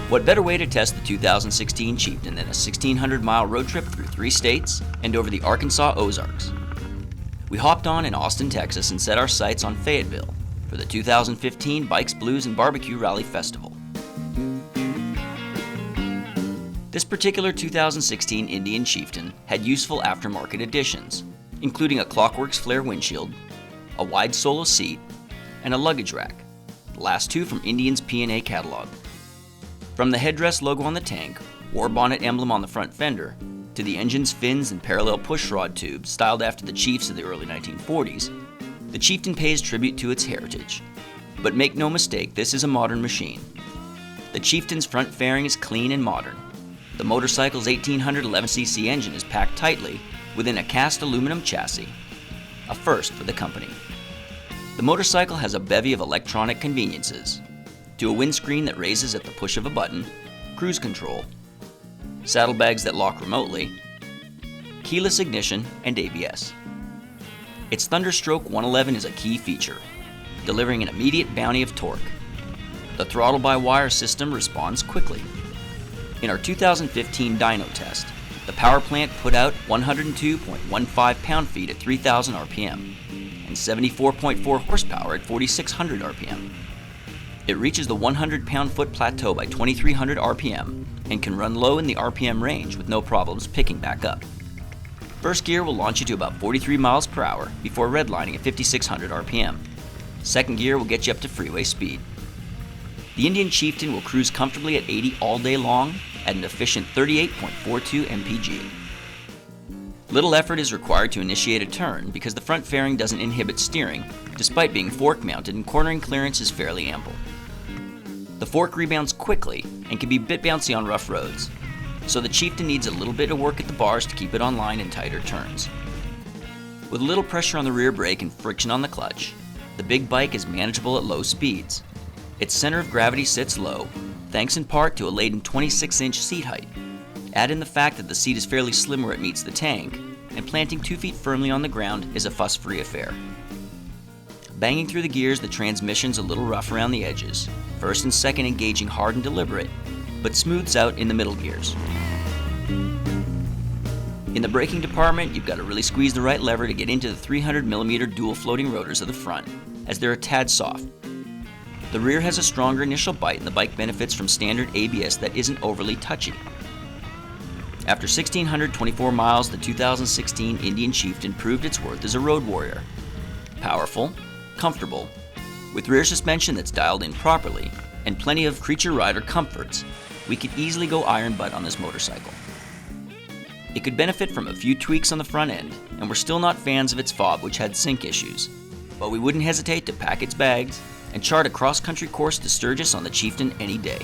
What better way to test the 2016 Chieftain than a 1,600-mile road trip through 3 states and over the Arkansas Ozarks? We hopped on in Austin, Texas and set our sights on Fayetteville for the 2015 Bikes, Blues, and Barbecue Rally Festival. This particular 2016 Indian Chieftain had useful aftermarket additions, including a Clockworks flare windshield, a wide solo seat, and a luggage rack, the last two from Indian's P&A catalog. From the headdress logo on the tank, war bonnet emblem on the front fender, to the engine's fins and parallel pushrod tubes styled after the Chiefs of the early 1940s, the Chieftain pays tribute to its heritage. But make no mistake, this is a modern machine. The Chieftain's front fairing is clean and modern. The motorcycle's 1811cc engine is packed tightly within a cast aluminum chassis, a first for the company. The motorcycle has a bevy of electronic conveniences, to a windscreen that raises at the push of a button, cruise control, saddlebags that lock remotely, keyless ignition, and ABS. Its Thunderstroke 111 is a key feature, delivering an immediate bounty of torque. The throttle-by-wire system responds quickly. In our 2015 dyno test, the power plant put out 102.15 pound-feet at 3,000 RPM and 74.4 horsepower at 4,600 RPM. It reaches the 100 pound-foot plateau by 2,300 RPM and can run low in the RPM range with no problems picking back up. First gear will launch you to about 43 miles per hour before redlining at 5,600 RPM. Second gear will get you up to freeway speed. The Indian Chieftain will cruise comfortably at 80 all day long at an efficient 38.42 mpg. Little effort is required to initiate a turn because the front fairing doesn't inhibit steering, despite being fork mounted and cornering clearance is fairly ample. The fork rebounds quickly and can be a bit bouncy on rough roads, so the Chieftain needs a little bit of work at the bars to keep it online in tighter turns. With little pressure on the rear brake and friction on the clutch, the big bike is manageable at low speeds. Its center of gravity sits low, thanks in part to a laden 26-inch seat height. Add in the fact that the seat is fairly slim where it meets the tank, and planting 2 feet firmly on the ground is a fuss-free affair. Banging through the gears, the transmission's a little rough around the edges, first and second engaging hard and deliberate, but smooths out in the middle gears. In the braking department, you've got to really squeeze the right lever to get into the 300mm dual floating rotors of the front, as they're a tad soft. The rear has a stronger initial bite and the bike benefits from standard ABS that isn't overly touchy. After 1,624 miles, the 2016 Indian Chieftain proved its worth as a road warrior. Powerful, comfortable, with rear suspension that's dialed in properly, and plenty of creature rider comforts, we could easily go iron butt on this motorcycle. It could benefit from a few tweaks on the front end, and we're still not fans of its fob, which had sync issues, but we wouldn't hesitate to pack its bags and chart a cross-country course to Sturgis on the Chieftain any day.